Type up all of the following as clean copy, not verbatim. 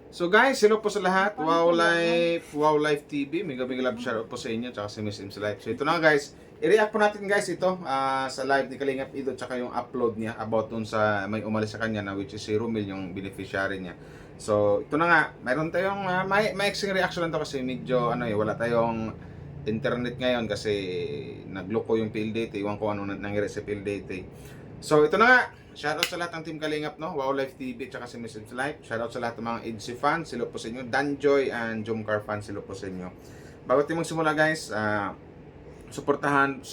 So guys, hello po sa lahat. Wow Life TV. Mega love shoutout po sa inyo tsaka si Miss Im's Life. So ito na guys, i-react po natin guys ito sa live ni Kalingap Ido tsaka yung upload niya about dun sa may umalis sa kanya na which is si Romel yung beneficiary niya. So ito na nga, mayroon tayong may reaction lang to kasi medyo wala tayong internet ngayon kasi nagloko yung PLDT. Iwan ko ano nangyari sa PLDT. So ito na nga, shoutout sa lahat ng Team Kalingap, no? Wow Life TV, tsaka si Miss Life. Shoutout sa lahat ng mga EDC fans, silo po sa inyo. Danjoy and Jomcar fans, silo po sa inyo. Bago tayo magsimula guys, suportahan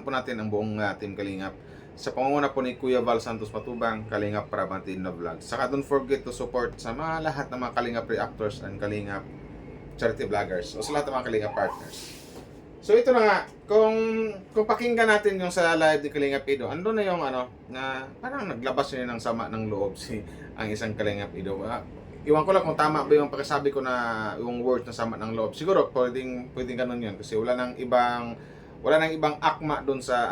po natin ang buong Team Kalingap. Sa pangunguna po ni Kuya Val Santos Matubang, Kalingap Prabantin na Vlog. Saka don't forget to support sa mga lahat ng mga Kalingap reactors and Kalingap charity vloggers. O sa lahat ng mga Kalingap partners. So ito na nga, kung pakinggan natin yung sa live ni Kalingap Ido, ando na yung na parang naglabas niya ng sama ng loob ang isang Kalingap Ido. Iwan ko lang kung tama ba yung pagkasabi ko na yung word na sama ng loob. Siguro pwedeng ganun yun kasi wala nang ibang akma doon sa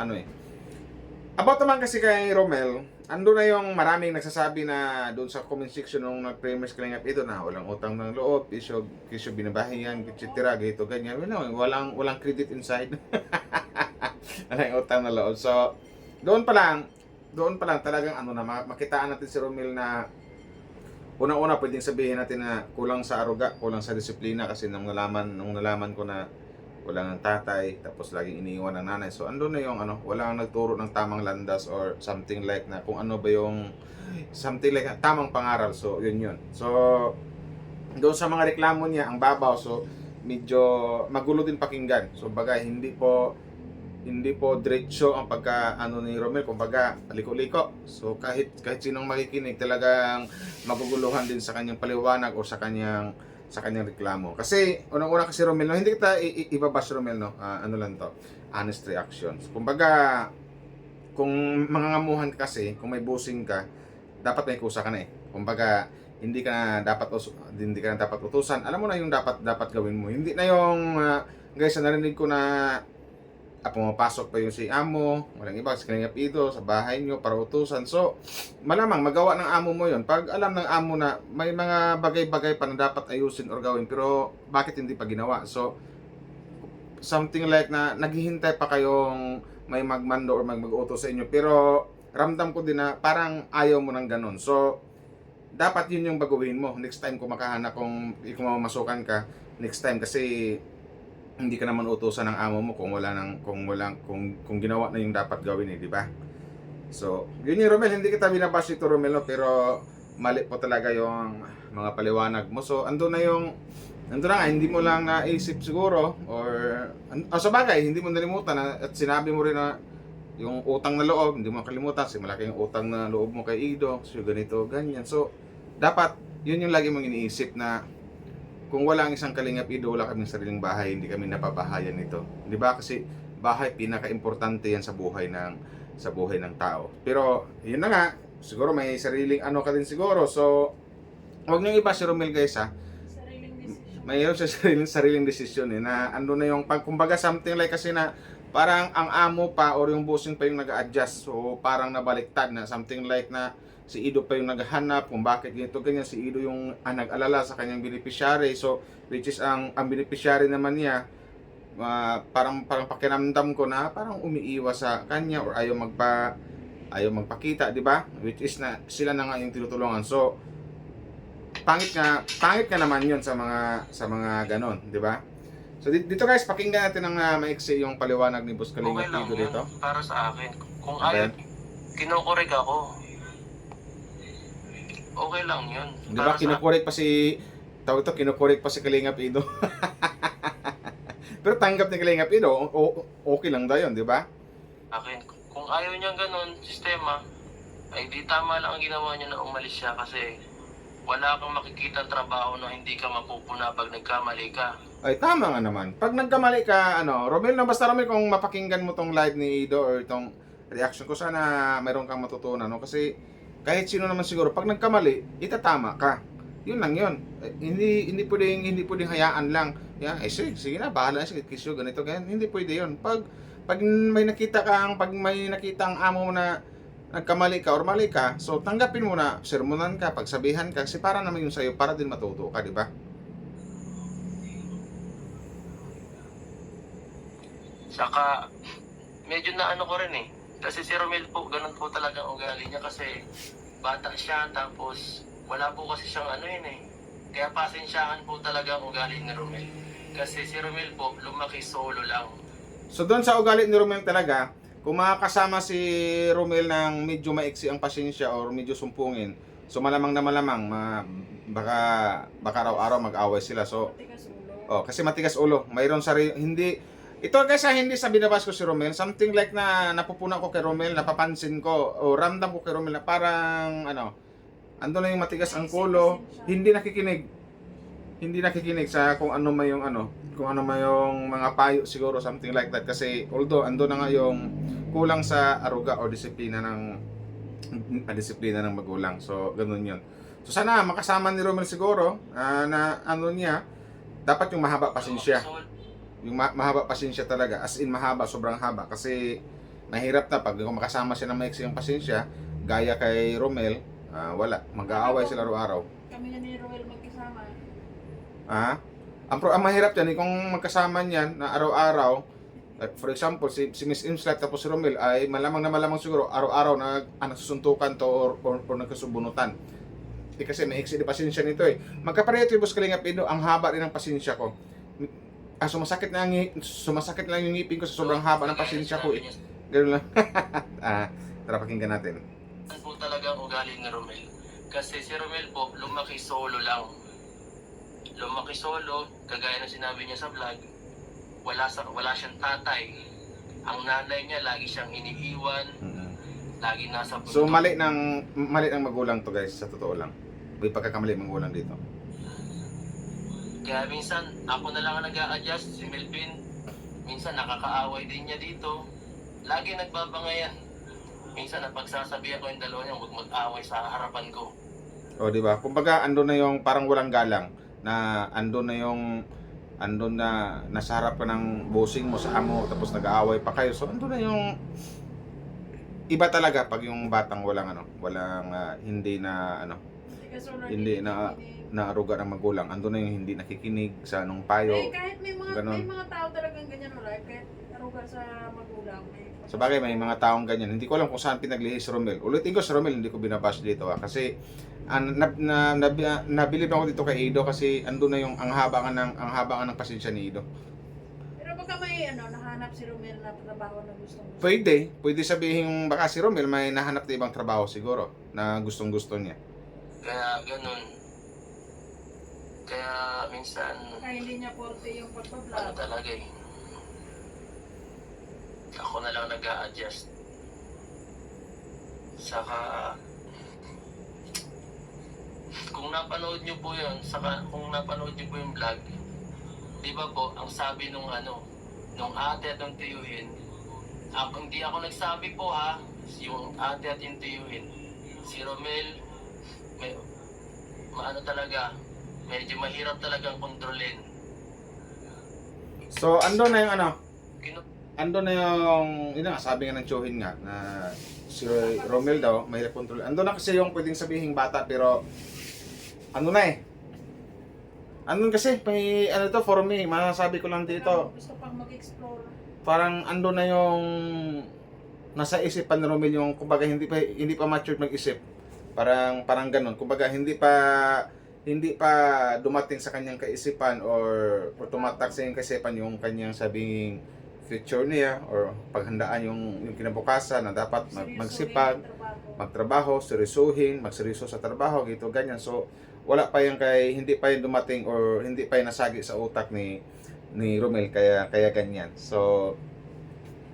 About naman kasi kay Romel, ando na yung maraming nagsasabi na doon sa comment section nung nag-premise Kalingap Ido na walang utang ng loob, kisyo binabahiyan, etc. Ganito, ganyan. Walang credit inside. Walang utang ng loob. So, doon pa lang talagang makitaan natin si Romel na una-una pwedeng sabihin natin na kulang sa aruga, kulang sa disiplina kasi nung nalaman ko na wala ng tatay, tapos laging iniiwan ng nanay. So, ando na yung walang nagturo ng tamang landas or something like na kung ano ba yung something like tamang pangaral. So, yun. So, doon sa mga reklamo niya, ang babaw. So, medyo magulo din pakinggan. So, bagay, hindi po diretso ang pagka ni Romel, kumbaga liko-liko. So, kahit sinong makikinig, talagang maguguluhan din sa kanyang paliwanag o sa kanyang reklamo. Kasi unang-una kasi Romel, hindi kita ibabash Romel, ano lang to, honest reactions. Kumbaga, kung mangangamuhan ka kasi, kung may busing ka, dapat may kusa ka na eh. Kumbaga, hindi ka na dapat utusan. Alam mo na yung dapat gawin mo. Hindi na yung guys, narinig ko na pumapasok pa yung si amo, walang iba, si Kalingap Ido, sa bahay nyo para utusan. So, malamang magawa ng amo mo yon. Pag alam ng amo na may mga bagay-bagay pa na dapat ayusin or gawin, pero bakit hindi pa ginawa? So, something like na naghihintay pa kayong may magmando or mag-utos sa inyo, pero ramdam ko din na parang ayaw mo ng ganun. So, dapat yun yung baguhin mo. Next time kung makahanap, kung mamasukan ka, next time kasi hindi ka naman utusan ng amo mo kung ginawa na yung dapat gawin di ba? So, yun yung Romel, hindi kita binabash ito Romel, no? Pero mali po talaga yung mga paliwanag mo. So, ando na nga, hindi mo lang naisip siguro or sa bagay, hindi mo nalimutan at sinabi mo rin na yung utang na loob, hindi mo kalimutan kasi malaki yung utang na loob mo kay Ido, so ganito, ganyan. So, dapat yun yung lagi mong iniisip na kung wala ang isang Kalingap Ido, wala kaming sariling bahay, hindi kami napabahayan nito. 'Di ba? Kasi bahay pinaka-importante yan sa buhay ng tao. Pero yun na nga, siguro may sariling ka din siguro. So, wag niyo iba si Romel guys ha. Sariling desisyon. Mayroon siya sariling desisyon na na yung kumbaga something like kasi na parang ang amo pa or yung bossing pa yung nag-a-adjust. So, parang nabaliktad na something like na si Ido pa yung naghahanap kung bakit ganito ganyan, si Ido yung nag-alala sa kanyang beneficiary. So which is ang beneficiary naman niya parang pakiramdam ko na parang umiiwas sa kanya or ayaw magpakita, di ba? Which is na sila na nga yung tinutulungan. So pangit nga naman yun sa mga ganon, di ba? So dito guys, pakinggan natin ng maiksi yung paliwanag ni Boss Kalingap Ido dito. Para sa akin, kung Okay. ayaw, kinokorek ako. Okay lang yun. Di ba kinukorek pa si Kalingap Ido. Pero tanggap ni Kalingap Ido, okay lang daw yun, di ba? Akin, kung ayaw niya ganun, sistema, ay di tama lang ang ginawa niya na umalis siya kasi wala kang makikita trabaho na hindi ka mapupuna pag nagkamali ka. Ay, tama nga naman. Pag nagkamali ka, Romel, basta Romel, kung mapakinggan mo tong live ni Ido or itong reaction ko, sana mayroon kang matutunan, no? Kasi kahit sino naman siguro, pag nagkamali, itatama ka. Yun lang yun. Hindi pwedeng hayaan lang. Yan, sige na, bahala na, sige, kisyo, ganito, ganyan. Hindi pwede yun. Pag may nakita ang amo mo na nagkamali ka or mali ka, so tanggapin mo na, sermonan ka, pagsabihan ka, kasi para naman yung sa'yo, para din matuto ka, di ba? Saka, medyo na ano ko rin eh. Kasi si Romel po, ganun po talaga ang ugali niya kasi bata siya, tapos wala po kasi siyang ano yun eh. Kaya pasensyahan po talaga ang ugali ni Romel. Kasi si Romel po, lumaki solo lang. So doon sa ugali ni Romel talaga, kung makakasama si Romel ng medyo maiksi ang pasensya or medyo sumpungin, so malamang na malamang, baka araw-araw mag-away sila. So, Matigas ulo. kasi matigas ulo. Mayroon hindi ito kasi hindi sa binabas ko si Romel, something like na napupunan ko kay Romel, napapansin ko o ramdam ko kay Romel na parang ando na yung matigas ang kulo, hindi nakikinig sa kung ano may yung kung ano may yung mga payo siguro, something like that, kasi although ando na nga yung kulang sa aruga o disiplina ng magulang. So ganun yun. So sana makasama ni Romel siguro na niya dapat yung mahaba pasensya. Yung mahaba pasensya talaga, as in mahaba, sobrang haba, kasi mahirap na pag makasama siya ng maiksi yung pasensya gaya kay Romel, wala, mag-aaway sila araw-araw. Kami na ni Roel magkasama. Ang mahirap yan kung magkasama niyan na araw-araw, for example si Miss Imslat tapos si Romel ay malamang na malamang siguro araw-araw na nagsusuntukan to or nagkasubunutan. Kasi maiksi di pasensya nito magkapareho ito, Boss Kalingap Indo, ang haba rin ng pasensya ko. Sumasakit lang yung ngipin ko sa sobrang haba ng pasensya ko Ganoon lang. Tara pakinggan natin. Ano po talaga ang ugali ni Romel? Kasi si Romel po, lumaki solo lang. Lumaki solo, kagaya ng sinabi niya sa vlog, wala siyang tatay. Ang nanay niya, lagi siyang iniiwan, lagi nasa bundok. So mali ng magulang to, guys, sa totoo lang. May pagkakamali ng magulang dito. Kaya minsan, ako na lang ang nag-a-adjust, si Melvin. Minsan, nakakaaway din niya dito. Lagi nagbabangayan. Minsan, napagsasabihan ko yung dalawa niya, huwag mag-away sa harapan ko. O, di ba? Kumbaga, ando na yung parang walang galang. Na ando na nasa harap ka ng bossing mo sa amo, tapos nag-aaway pa kayo. So, ando na yung iba talaga pag yung batang walang hindi na Matigas ulo. Hindi naaruga ng magulang. Ando na yung hindi nakikinig sa anong payo. Kahit may mga tao talagang ganyan, Roel. Kahit aruga sa magulang. Sa bagay, may mga taong ganyan. Hindi ko alam kung saan pinaglihi si Romel. Ulitin ko si Romel, hindi ko binabash dito kasi nabilib ako dito kay Ido kasi ando na yung ang haba nga ng pasensya ni Ido. Pero baka may nahanap si Romel na trabaho na gustong gusto. Pwede sabihin baka si Romel may nahanap na ibang trabaho siguro na gustong-gusto niya. Kaya ganun. Kaya minsan, Kaya hindi niya forte yung ano pagpa-vlog. talaga eh. Ako na lang nag-a-adjust. Saka, kung napanood nyo po yun, kung napanood nyo po yung vlog, di ba po, ang sabi nung ate at nung tiyuhin, hindi ako nagsabi po yung ate at yung tiyuhin, si Romel, talaga, medyo mahirap talagang kontrolin. So ando na yung Kinu- sabi nga ng tiyuhin nga na si Romel daw mahirap kontrol. Ando na kasi yung pwedeng sabihin bata pero andun kasi may for me, masasabi ko lang dito. Gusto pang mag-explore. Parang ando na yung nasa isipan ni Romel yung kumbaga hindi pa mature mag-isip. Parang ganun. Kumbaga hindi pa dumating sa kanyang kaisipan or tumatak sa kanyang kaisipan yung kanyang sabing future niya or paghandaan yung kinabukasan na dapat magsipag, magtrabaho, magseryoso sa trabaho, gito ganyan. So wala pa yung hindi pa yung dumating or hindi pa yung nasagi sa utak ni Romel kaya ganyan. So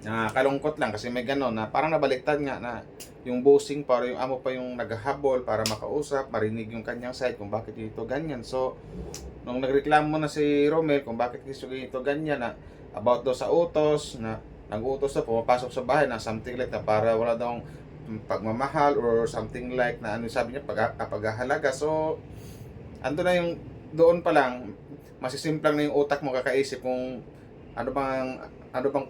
kalungkot lang kasi may gano'n na parang nabaliktad nga na yung bossing para yung amo pa yung naghahabol para makausap, marinig yung kanyang side kung bakit ito ganyan. So nung nagreklamo na si Romel kung bakit ito ganyan na about daw sa utos na nag-utos na pumapasok sa bahay na something like na para wala daw pagmamahal or something like na sabi niya paghahalaga. So ando na yung doon pa lang masisimplang na yung utak mo kakaisip kung ano bang Ano bang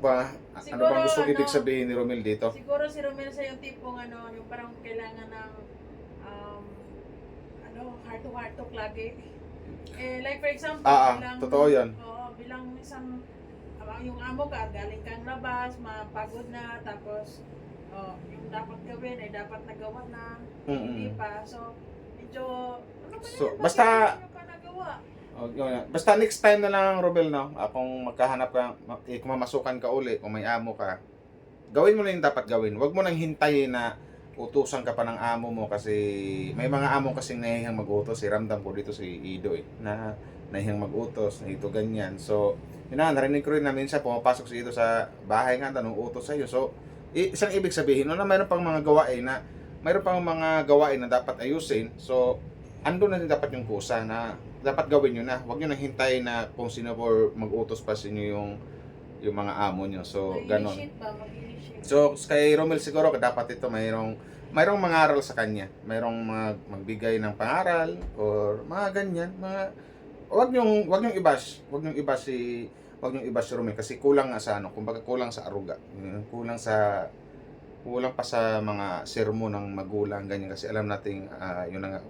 Siguro, gusto ano, ibig sabihin ni Romel dito? Siguro si Romel sa yung tipong ano, yung parang kailangan ng heart to heart talk lagi. Like for example, Totoo 'yan. Bilang isang yung amo ka, galing kang labas, mapagod na, tapos yung dapat gawin ay dapat nagawa na, hindi pa. So, medyo, ano ba So, yan? Bakit basta hindi nyo pa nagawa? Basta next time na lang, Romel, no? Kung magkahanap ka, kung mamasukan ka uli, kung may amo ka, gawin mo na yung dapat gawin. Huwag mo nang hintayin na utusan ka pa ng amo mo kasi may mga amo kasing nahihiyang mag-utos. Ramdam ko dito si Ido na nahihiyang mag-utos, na ito ganyan. So, yun na, narinig ko rin na minsan pumapasok si Ido sa bahay nga, tanong utos sa'yo. So, isang ibig sabihin, na mayroon pang mga gawain na dapat ayusin. So, andun na din dapat yung kusa na dapat gawin nyo na. Huwag nyo nang hintayin na kung sino po mag-utos pa sa inyo yung mga amo nyo. So, ganon. Mag-initiate. So, kay Romel siguro dapat ito mayroong mangaral sa kanya. Mayroong magbigay ng pangaral or mga ganyan, wag niyong i-bash. Wag niyong i-bash si Romel kasi kulang nga sa kumbaga kulang sa aruga. Kulang pa sa mga sermon ng magulang ganyan kasi alam nating yun na nga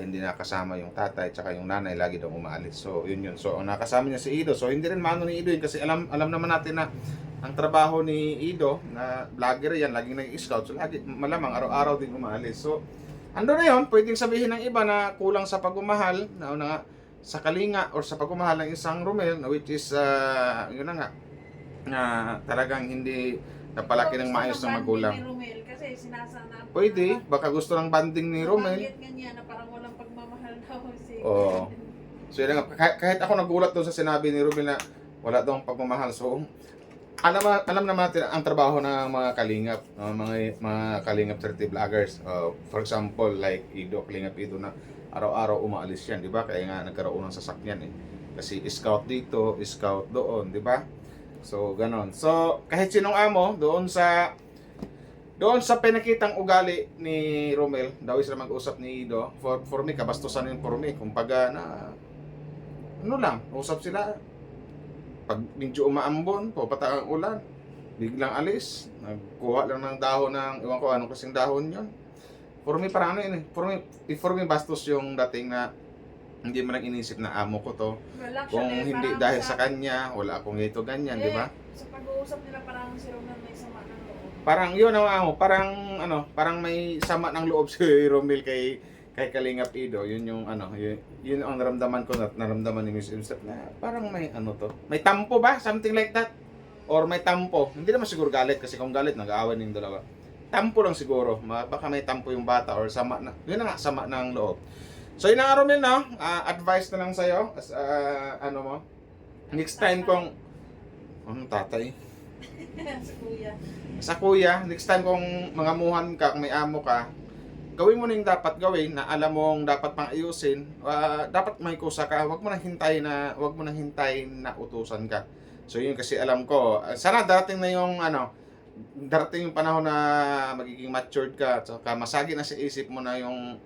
hindi nakasama yung tatay tsaka yung nanay lagi daw umaalis. So, yun. So, ang nakasama niya si Ido. So, hindi rin maano ni Ido yun kasi alam naman natin na ang trabaho ni Ido na vlogger yan, laging nag-scout. So, lagi malamang araw-araw din umaalis. So, ando na yun, pwedeng sabihin ng iba na kulang sa pagmamahal na sa kalinga or sa pagmamahal ng isang Romel which is yun na nga na talagang hindi napalaki ng maayos ng magulang. Kasi sinasana. Pwede, baka gusto ng banding ni Romel. Ganyan na parang walang pagmamahal daw si. Oo. So yun nga, kahit ako nagulat doon sa sinabi ni Romel na wala daw ang pagmamahal. So alam naman natin ang trabaho ng mga kalingap, mga kalingap 30 vloggers. For example, like Kalingap Ido na araw-araw umaalis yan, di ba? Kaya nga nagkaroon ng sasakyan Kasi scout dito, scout doon, di ba? So, ganon. So, kahit sinong amo, doon sa pinakitang ugali ni Romel, daw sila mag-usap ni Ido, for me, kabastusan yun for me. Kumbaga usap sila. Pag medyo umaambon, papata ang ulan, biglang alis, nagkuha lang ng dahon ng, iwan ko anong kasing dahon yun. For me, parang for me, bastos yung dating na hindi mo lang inisip na amo ko to. Well, Kung hindi dahil sa kanya, wala akong ito ganyan, di ba? Sa pag-uusap nila parang si Romel may sama ng loob. Parang yun ang amo, parang may sama ng loob si Romel kay Kalingap Ido. Yun yung yun ang naramdaman ko naramdaman ni Miss Imstep na parang may may tampo ba? Something like that. Or may tampo. Hindi naman siguro galit kasi kung galit nag-aaway ng dalawa. Tampo lang siguro. Baka may tampo yung bata or sama na. Yun na nga, sama ng loob. So yun nga Romel, no? Advice na lang sa'yo. As, mo. Next time kung... tatay? Sa kuya. Next time kung mangamuhan ka, kung may amo ka, gawin mo na yung dapat gawin na alam mong dapat pang ayusin. Dapat may kusa ka. Huwag mo nang hintayin na utusan ka. So yun kasi alam ko. Sana darating na yung darating yung panahon na magiging matured ka. Saka masagi na sa isip mo na yung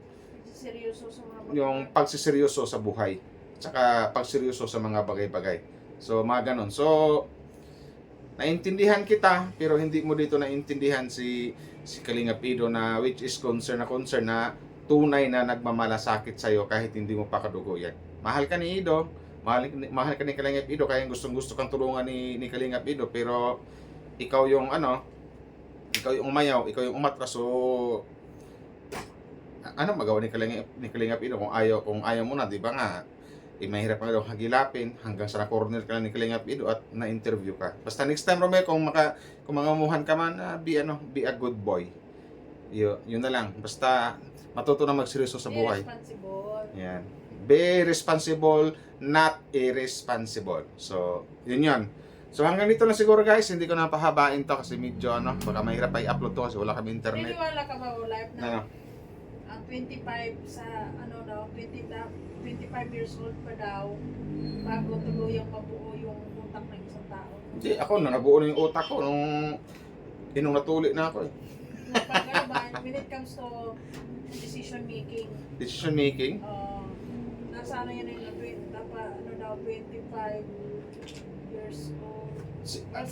pagsiseryoso sa buhay. Saka pagseryoso sa mga bagay-bagay. So mga ganon. So naintindihan kita pero hindi mo dito naintindihan si Kalingap Ido na which is concern na tunay na nagmamalasakit sa'yo kahit hindi mo pa kadugo yan. Mahal ka ni Ido, mahal ka ni Kalingap Ido kaya gustong-gusto kang tulungan ni Kalingap Ido pero ikaw yung umayaw, ikaw yung umatras. So magawa ni Kalingap Ido kung ayaw mo na, di ba nga? Mahirap nga daw hagilapin hanggang sa na-corner ka lang ni Kalingap Ido at na-interview ka. Basta next time, Romel, kung mangamuhan ka man, be a good boy. Yun na lang. Basta matuto na magseryoso sa buhay. Be responsible. Yan. Be responsible, not irresponsible. So, yun. So, hanggang dito na siguro guys. Hindi ko na pahabain to kasi medyo baka mahirap pa i-upload to kasi wala kami internet. Naniniwala ka ba live na? 25 sa 25 years old pa daw bago tuluyang mabuo yung utak ng isang tao. Hindi, ako nabuo na yung utak ko nung natuli na ako When it comes to decision making. Decision making? Nasa yan yung dapat 25 years old.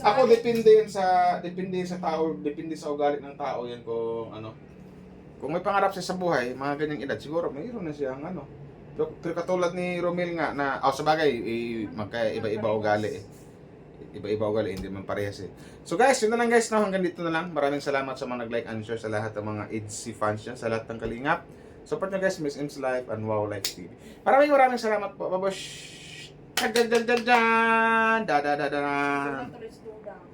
Ako depende sa tao, depende sa ugali ng tao yan kung ano. Kung may pangarap siya sa buhay, mga ganyang edad, siguro mayroon na siyang ano. Pero katulad ni Romel nga na, sa bagay, magka-iba-iba ugali eh. Iba-iba ugali, hindi man parehas eh. So guys, yun na lang guys, no? Hanggang dito na lang. Maraming salamat sa mga nag-like and share sa lahat ng mga EDC fans niya, sa lahat ng kalingap. Support nyo guys, Miss M's Life and Wow Life TV. Maraming salamat po. Babush! Da da da da da da da da da. Tuloy-tuloy down.